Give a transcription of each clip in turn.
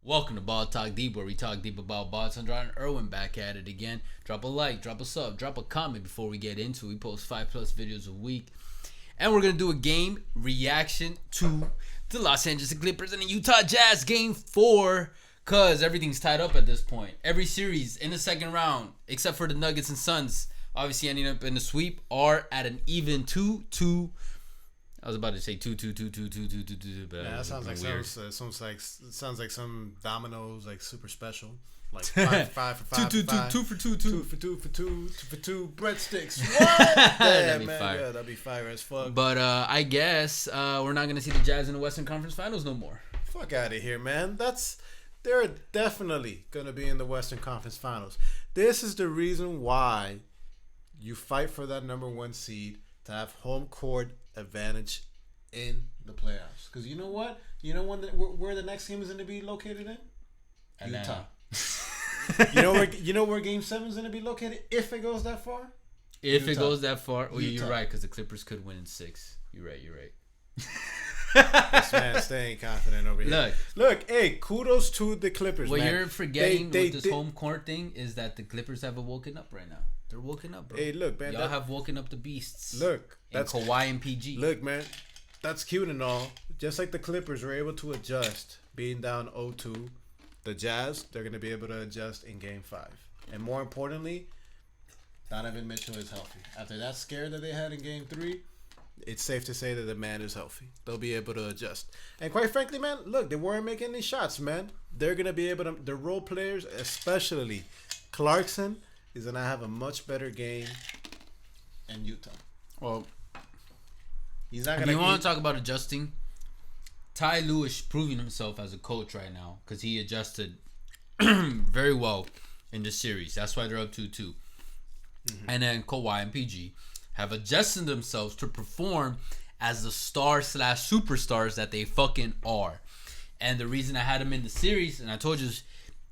Welcome to Ball Talk Deep, where we talk deep about balls. Andra and Irwin back at it again. Drop a like, drop a sub, drop a comment before we get into it. We post 5+ videos a week. And we're going to do a game reaction to the Los Angeles Clippers and the Utah Jazz Game 4. Because everything's tied up at this point. Every series in the second round, except for the Nuggets and Suns, obviously ending up in the sweep, are at an even 2-2. I was about to say 2-2, but yeah, that sounds like weird. sounds like some dominoes, like super special, like 5 for 5, 2 for 2 2 for 2 for 2 for 2 breadsticks. What? That'd be man, fire. yeah, that'd be fire as fuck. But I guess we're not gonna see the Jazz in the Western Conference Finals no more. Fuck out of here, man. They're definitely gonna be in the Western Conference Finals. This is the reason why you fight for that number one seed to have home court advantage in the playoffs. Because you know what? You know where the next game is going to be located in? Atlanta. Utah. You know where Game 7 is going to be located if it goes that far? If Utah. it goes that far, well, Utah. you're right, because the Clippers could win in 6. You're right. This man staying confident over here. Look, hey, kudos to the Clippers, what man. you're forgetting with this home court thing is that the Clippers have woken up right now. They're woken up, bro. Hey, look, man. Y'all have woken up the beasts. Look, and that's Kawhi and PG. Look, man, that's cute and all. Just like the Clippers were able to adjust being down 0-2, the Jazz, they're going to be able to adjust in Game 5. And more importantly, Donovan Mitchell is healthy. After that scare that they had in Game 3, it's safe to say that the man is healthy. They'll be able to adjust. And quite frankly, man, look, they weren't making any shots, man. They're going to be able to, the role players, especially Clarkson, is going to have a much better game in Utah. Well, he's not if going you want to talk about adjusting, Ty Lue is proving himself as a coach right now because he adjusted very well in the series. That's why they're up 2-2. Mm-hmm. And then Kawhi and PG have adjusted themselves to perform as the star/superstars that they fucking are. And the reason I had them in the series, and I told you,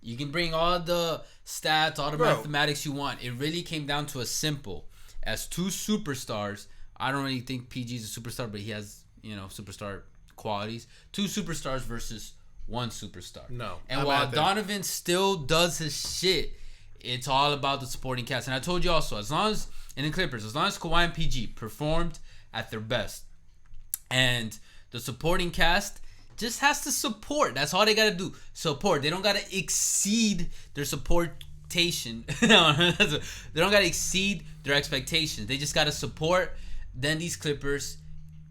you can bring all the stats, all the mathematics you want. It really came down to a simple. As two superstars, I don't really think PG's a superstar, but he has, superstar qualities. Two superstars versus one superstar. No. And while Donovan still does his shit, it's all about the supporting cast. And I told you also, as long as Kawhi and PG performed at their best, and the supporting cast just has to support. That's all they gotta do. Support. They don't gotta exceed their supportation. They don't gotta exceed their expectations. They just gotta support. Then these Clippers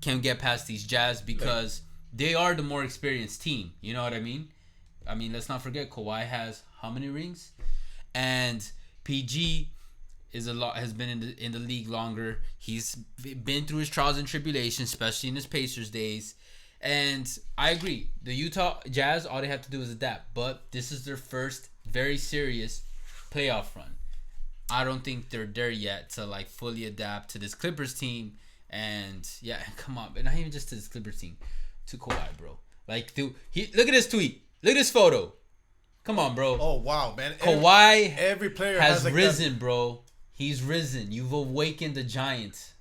can get past these Jazz because they are the more experienced team. You know what I mean? I mean, let's not forget Kawhi has how many rings, and PG has been in the league longer. He's been through his trials and tribulations, especially in his Pacers days. And I agree. The Utah Jazz, all they have to do is adapt. But this is their first very serious playoff run. I don't think they're there yet to fully adapt to this Clippers team. And yeah, come on, but not even just to this Clippers team, to Kawhi, bro. Look at this tweet. Look at this photo. Come on, bro. Oh wow, man. Kawhi every player has risen, bro. He's risen. You've awakened the Giants.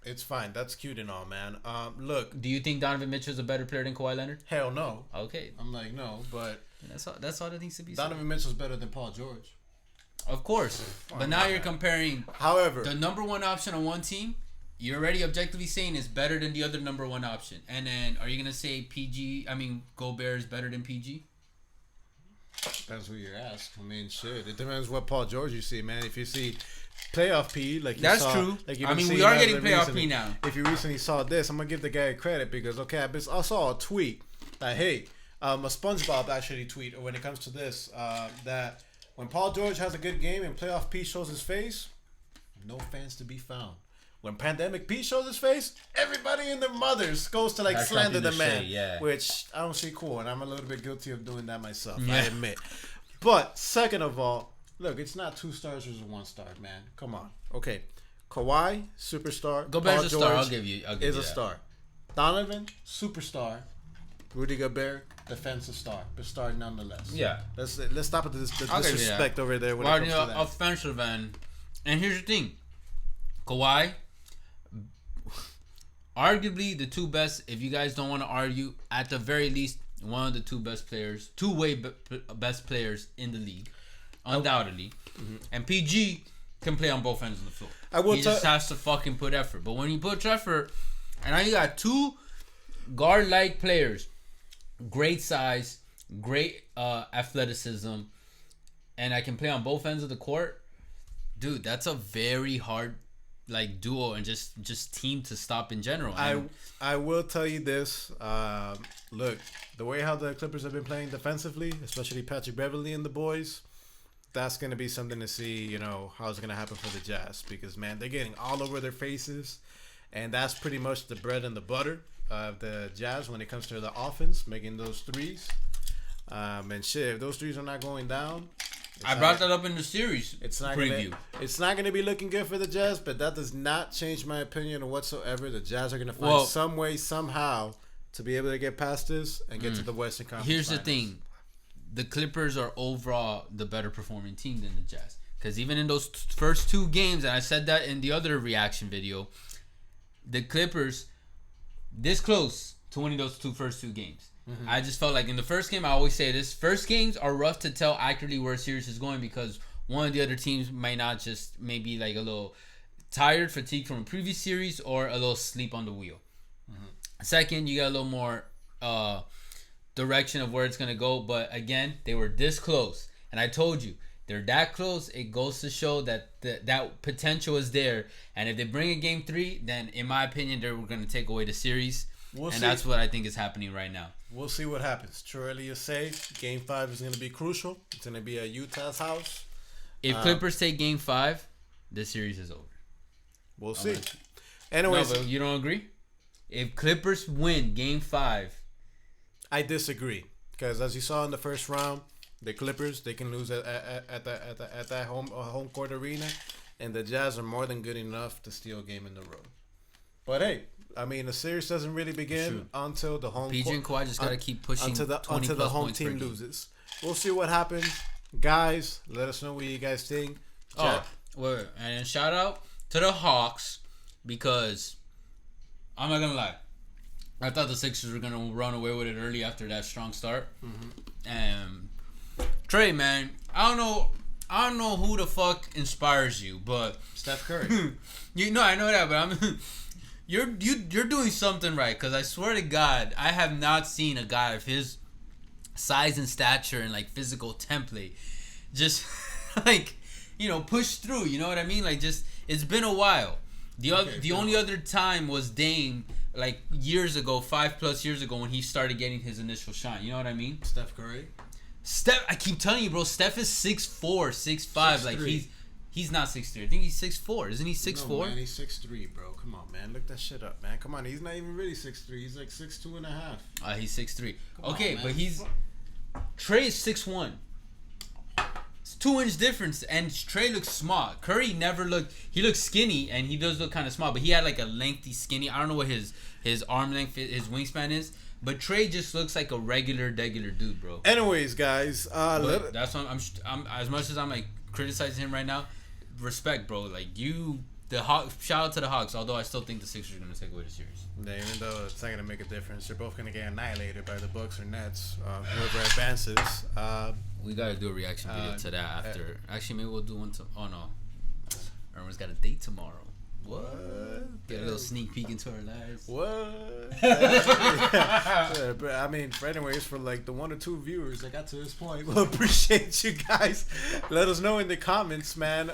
It's fine. That's cute and all, man. Look. Do you think Donovan Mitchell is a better player than Kawhi Leonard? Hell no. Okay. I'm like, no, but that's all that needs to be said. Donovan Mitchell's better than Paul George. Of course. But now you're comparing. However, the number one option on one team, you're already objectively saying is better than the other number one option. And then are you gonna say Gobert is better than PG? Depends who you ask. I mean, shit. It depends what Paul George you see, man. If you see playoff P, that's true. We are getting playoff P now. If you recently saw this, I'm gonna give the guy credit because I saw a tweet that a SpongeBob actually tweet when it comes to this that when Paul George has a good game and playoff P shows his face, no fans to be found. When Pandemic P shows his face, everybody and their mothers goes to slander the man, which I don't see cool, and I'm a little bit guilty of doing that myself. I admit. But second of all, look, it's not 2 stars versus 1 star, man. Come on. Okay. Kawhi, superstar. Gobert's a star. I'll give you a star. Donovan, superstar. Rudy Gobert, defensive star, but star nonetheless. Yeah. Let's stop at the disrespect over there when it comes to that. Offensive end. And here's the thing. Kawhi, arguably the two best, if you guys don't want to argue, at the very least, one of the two best players in the league, undoubtedly. Mm-hmm. And PG can play on both ends of the floor. He just has to fucking put effort. But when you put effort, and now you got two guard-like players, great size, great athleticism, and I can play on both ends of the court. Dude, that's a very hard duo and just team to stop in general. I will tell you this. Look, the way how the Clippers have been playing defensively, especially Patrick Beverley and the boys, that's going to be something to see, how it's going to happen for the Jazz. Because, man, they're getting all over their faces. And that's pretty much the bread and the butter of the Jazz when it comes to the offense, making those threes. And shit, if those threes are not going down... I brought that up in the series preview. It's not going to be looking good for the Jazz, but that does not change my opinion whatsoever. The Jazz are going to find some way, somehow, to be able to get past this and get to the Western Conference Here's Finals. The thing. The Clippers are overall the better performing team than the Jazz. Because even in those first two games, and I said that in the other reaction video, the Clippers, this close to winning those first two games. Mm-hmm. I just felt like in the first game, I always say this, first games are rough to tell accurately where a series is going because one of the other teams might not just maybe a little tired, fatigued from a previous series or a little sleep on the wheel. Mm-hmm. Second, you got a little more direction of where it's going to go. But again, they were this close. And I told you, they're that close. It goes to show that that potential is there. And if they bring a game 3, then in my opinion, they're going to take away the series. We'll see. That's what I think is happening right now. We'll see what happens. Too early to say. Game 5 is going to be crucial. It's going to be at Utah's house. If Clippers take Game 5, this series is over. We'll see. Anyways, no, but you don't agree? If Clippers win Game 5, I disagree. Because as you saw in the first round, the Clippers, they can lose at that home court arena, and the Jazz are more than good enough to steal a game in the road. But hey, I mean, the series doesn't really begin until the home. PG and Kawhi just gotta keep pushing until the home team loses. We'll see what happens, guys. Let us know what you guys think. And shout out to the Hawks because I'm not gonna lie, I thought the Sixers were gonna run away with it early after that strong start. Mm-hmm. And Trey, man, I don't know who the fuck inspires you, but Steph Curry. I know that, but You're doing something right, because I swear to God, I have not seen a guy of his size and stature and physical template just push through. You know what I mean? It's been a while. The only other time was Dame years ago, 5+ years ago, when he started getting his initial shine. You know what I mean? Steph Curry. I keep telling you, bro. Steph is 6'4", 6'5". He's not 6'3". I think he's 6'4". Isn't he 6'4"? No, man, he's 6'3", bro. Come on, man. Look that shit up, man. Come on. He's not even really 6'3". He's 6'2.5". He's 6'3". Okay, but Trey is 6'1". It's 2-inch difference, and Trey looks small. Curry he looks skinny, and he does look kind of small, but he had a lengthy, skinny. I don't know what his arm length, his wingspan is, but Trey just looks like a regular dude, bro. Anyways, guys, that's what I'm as much as I'm criticizing him right now. Respect, bro. Shout out to the Hawks. Although I still think the Sixers are gonna take away the series. Yeah, even though it's not gonna make a difference, they're both gonna get annihilated by the Bucks or Nets. Whoever advances. We gotta do a reaction video to that after. Actually, maybe we'll do one. Oh no, everyone's got a date tomorrow. What? Get a little sneak peek into our lives. What? I mean, anyways, for the 1 or 2 viewers that got to this point, we'll appreciate you guys. Let us know in the comments, man.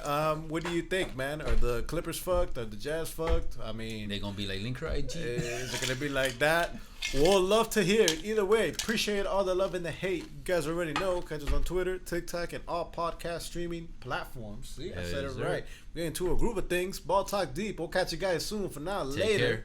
What do you think, man? Are the Clippers fucked? Are the Jazz fucked? I mean, they gonna be like Linker IG? Is it gonna be like that? We'll love to hear it. Either way, appreciate all the love and the hate. You guys already know. Catch us on Twitter, TikTok, and all podcast streaming platforms. See, I said it right. We're into a group of things. Ball Talk Deep. We'll catch you guys soon. For now, later.